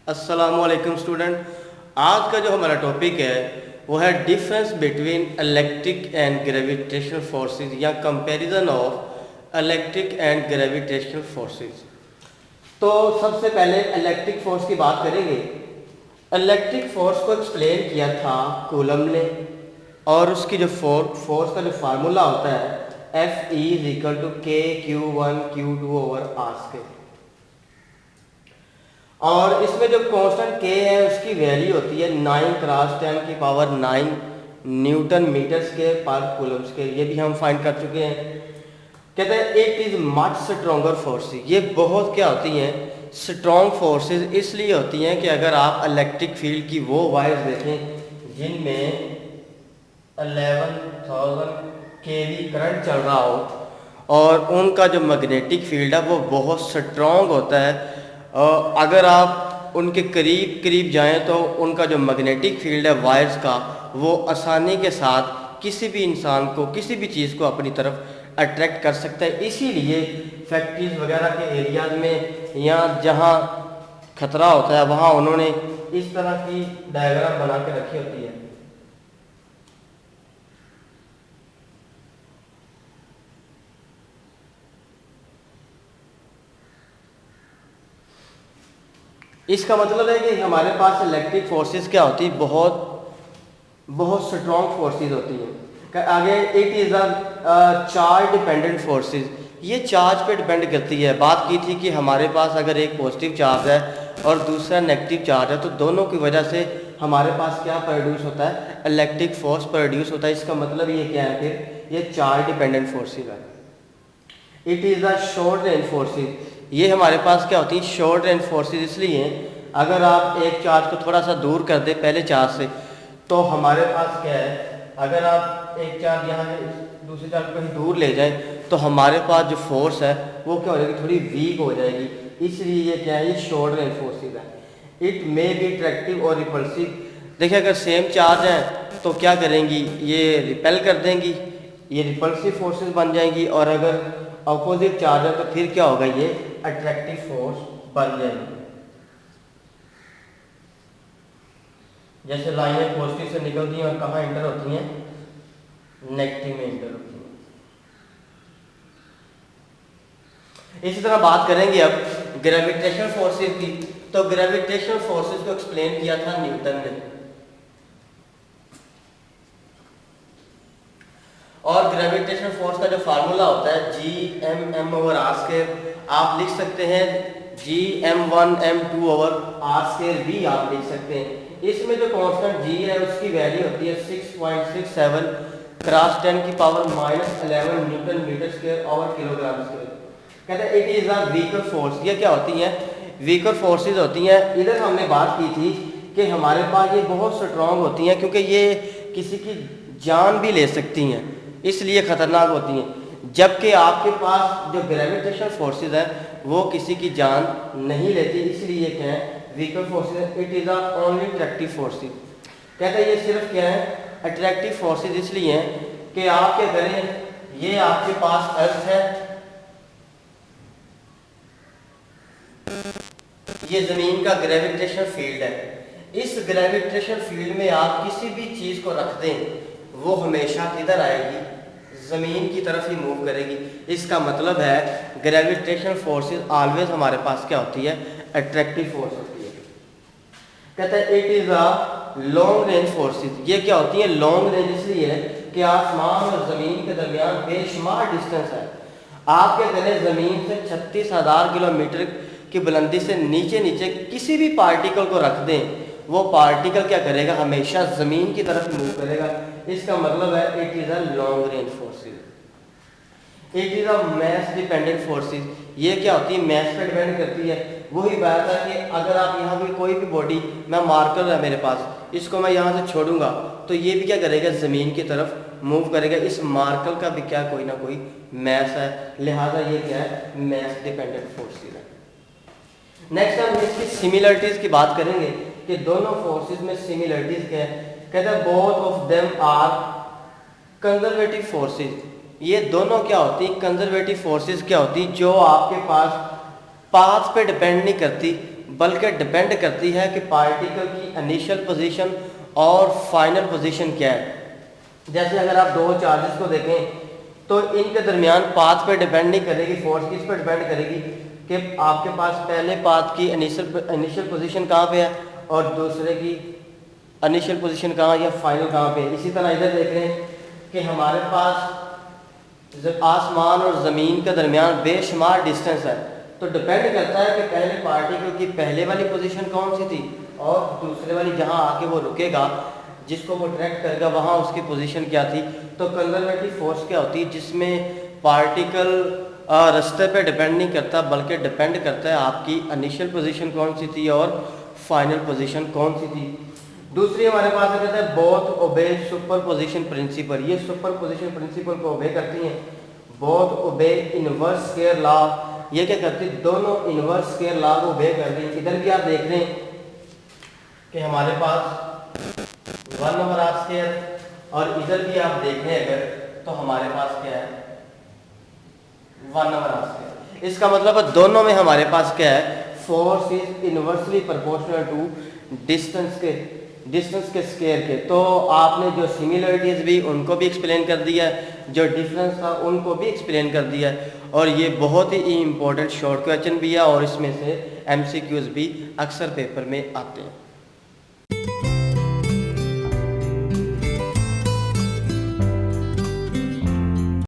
अस्सलामुअलैकुम स्टूडेंट। आज का जो हमारा टॉपिक है वो है difference between electric and gravitational forces या comparison of electric and gravitational forces. तो सबसे पहले इलेक्ट्रिक फोर्स की बात करेंगे। इलेक्ट्रिक फोर्स को एक्सप्लेन किया था कूलम ने, और उसकी जो फोर्स का जो फार्मूला होता है Fe इज इक्वल टू के Q1 Q2 over are square. और इसमें जो कांस्टेंट के है उसकी वैल्यू होती है 9 × 10⁻⁹ न्यूटन मीटर स्क्वायर पर कूलम स्क्वायर। ये भी हम फाइंड कर चुके हैं। कहते हैं it is much stronger forces. ये बहुत क्या होती हैं, स्ट्रॉन्ग फोर्सेस इसलिए होती हैं कि अगर आप इलेक्ट्रिक फील्ड की वो वायर्स देखें जिनमें 11,000 kV करंट चल रहा हो और उनका जो मैग्नेटिक फील्ड है वो बहुत स्ट्रॉन्ग होता है। अगर आप उनके करीब करीब जाएं तो उनका जो मैग्नेटिक फील्ड है वायर्स का वो आसानी के साथ किसी भी इंसान को किसी भी चीज़ को अपनी तरफ अट्रैक्ट कर सकता है। इसीलिए फैक्ट्रीज वगैरह के एरियाज में या जहाँ खतरा होता है वहाँ उन्होंने इस तरह की डायग्राम बना के रखी होती है। इसका मतलब है कि हमारे पास इलेक्ट्रिक फोर्सेस क्या होती है, बहुत स्ट्रॉन्ग फोर्सेस होती हैं। आगे it is a charge dependent forces. ये चार्ज पे डिपेंड करती है। बात की थी कि हमारे पास अगर एक पॉजिटिव चार्ज है और दूसरा नेगेटिव चार्ज है तो दोनों की वजह से हमारे पास क्या प्रोड्यूस होता है, इलेक्ट्रिक फोर्स प्रोड्यूस होता है। इसका मतलब ये क्या है, फिर ये चार्ज डिपेंडेंट फोर्सेस है। It is a short range forces. ये हमारे पास क्या होती है, शॉर्ट रेंज फोर्सेस इसलिए हैं अगर आप एक चार्ज को थोड़ा सा दूर कर दें पहले चार्ज से तो हमारे पास क्या है, अगर आप एक चार्ज यहाँ से दूसरे चार्ज को कहीं दूर ले जाएं तो हमारे पास जो फोर्स है वो क्या हो जाएगी, थोड़ी वीक हो जाएगी। इसलिए ये क्या है, ये शॉर्ट रेंज फोर्सेस है। इट मे बी अट्रैक्टिव और रिपल्सिव। देखिए अगर सेम चार्ज है तो क्या करेंगी, ये रिपेल कर देंगी, ये रिपल्सिव फोर्सेस बन जाएंगी। और अगर अपोजिट चार्ज है तो फिर क्या होगा, ये अट्रैक्टिव फोर्स बन जाएगी। जैसे लाइनें पॉजिटिव से निकलती हैं और कहाँ इंटर होती हैं, नेगेटिव में इंटर होती हैं। इसी तरह बात करेंगे अब ग्रेविटेशनल फोर्सेस की। तो ग्रेविटेशनल फोर्सेस को एक्सप्लेन किया था न्यूटन ने, और ग्रेविटेशनल फोर्स का जो फार्मूला होता है Gm/m/r²। आप लिख सकते हैं Gm1m2/r² भी आप लिख सकते हैं। इसमें जो कांस्टेंट G है उसकी वैल्यू होती है 6.67 × 10⁻⁻11 newton metre square over kilogram square. कहते हैं it is a weaker force. ये क्या होती हैं, वीकर फोर्सेस होती हैं। इधर हमने बात की थी कि हमारे पास ये बहुत स्ट्रॉन्ग होती हैं क्योंकि ये किसी की जान भी ले सकती हैं, इसलिए ख़तरनाक होती हैं। जबकि आपके पास जो ग्रेविटेशनल फोर्सेस है वो किसी की जान नहीं लेती, इसलिए क्या है, weaker forces. It is a only attractive forces. कहते हैं ये सिर्फ क्या है, अट्रैक्टिव फोर्सेस इसलिए हैं कि आप क्या करें, ये आपके पास अर्थ है, ये ज़मीन का ग्रेविटेशनल फील्ड है। इस ग्रेविटेशनल फील्ड में आप किसी भी चीज़ को रख दें वो हमेशा किधर आएगी, ज़मीन की तरफ ही मूव करेगी। इसका मतलब है ग्रेविटेशनल फोर्सेस ऑलवेज हमारे पास क्या होती है, अट्रैक्टिव फोर्स होती है। कहते हैं it is a long range forces. ये क्या होती है, लॉन्ग रेंज इसलिए है कि आसमान और ज़मीन के दरमियान बेशुमार डिस्टेंस है। आप क्या करें, ज़मीन से 36,000 किलोमीटर की बुलंदी से नीचे नीचे किसी भी पार्टिकल को रख दें, वो पार्टिकल क्या करेगा, हमेशा ज़मीन की तरफ मूव करेगा। इसका मतलब है it is a long range forces. It is a mass dependent forces. ये क्या होती है, मैस पर डिपेंड करती है। वही बात है कि अगर आप यहाँ भी कोई भी बॉडी, मैं मार्कर है मेरे पास, इसको मैं यहाँ से छोड़ूंगा तो ये भी क्या करेगा, ज़मीन की तरफ मूव करेगा। इस मार्कर का भी क्या कोई ना कोई मैस है, लिहाजा ये क्या है, मैस डिपेंडेंट फोर्सेस है। नेक्स्ट हम इसकी सिमिलरिटीज़ की बात करेंगे कि दोनों फोर्सेस में सिमिलरिटीज़ क्या है। कहते हैं both of them are conservative forces. ये दोनों क्या होती हैं, कंजर्वेटिव फोर्सेस क्या होती हैं, जो आपके पास पाथ पे डिपेंड नहीं करती बल्कि डिपेंड करती है कि पार्टिकल की इनिशियल पोजीशन और फाइनल पोजीशन क्या है। जैसे अगर आप दो चार्जेस को देखें तो इनके दरमियान पाथ पे डिपेंड नहीं करेगी, फोर्स किस पे डिपेंड करेगी कि आपके पास पहले पाथ की इनिशियल पोजीशन कहाँ पे है और दूसरे की इनिशियल पोजीशन कहाँ या फाइनल कहाँ पे है। इसी तरह इधर देख रहे हैं कि हमारे पास आसमान और ज़मीन के दरमियान बेशुमार डिस्टेंस है, तो डिपेंड करता है कि पहले पार्टिकल की पहले वाली पोजीशन कौन सी थी और दूसरे वाली जहाँ आके वो रुकेगा, जिसको वो ट्रैक करेगा, वहाँ उसकी पोजीशन क्या थी। तो कंजर्वेटिव फोर्स क्या होती है, जिसमें पार्टिकल रास्ते पे डिपेंड नहीं करता बल्कि डिपेंड करता है आपकी इनिशियल पोजीशन कौन सी थी और फाइनल पोजीशन कौन सी थी। दूसरी हमारे पास कहता है बोथ ओबे सुपर पोजिशन प्रिंसिपल। ये सुपर पोजिशन प्रिंसिपल को ओबे करती हैं। बोथ ओबे इनवर्स स्क्वायर लॉ, ये क्या करती है, दोनों इनवर्स स्क्वायर लॉ को ओबे कर रही हैं। इधर भी आप देख रहे हैं कि हमारे पास 1/r² और इधर भी आप देख रहे हैं अगर तो हमारे पास क्या है 1/r²। इसका मतलब है दोनों में हमारे पास क्या है, force is inversely proportional to distance के स्क्वायर के। तो आपने जो सिमिलरिटीज भी उनको भी एक्सप्लेन कर दिया है, जो डिफरेंस था उनको भी एक्सप्लेन कर दिया है, और ये बहुत ही इम्पोर्टेंट शॉर्ट क्वेश्चन भी है और इसमें से MCQs भी अक्सर पेपर में आते हैं।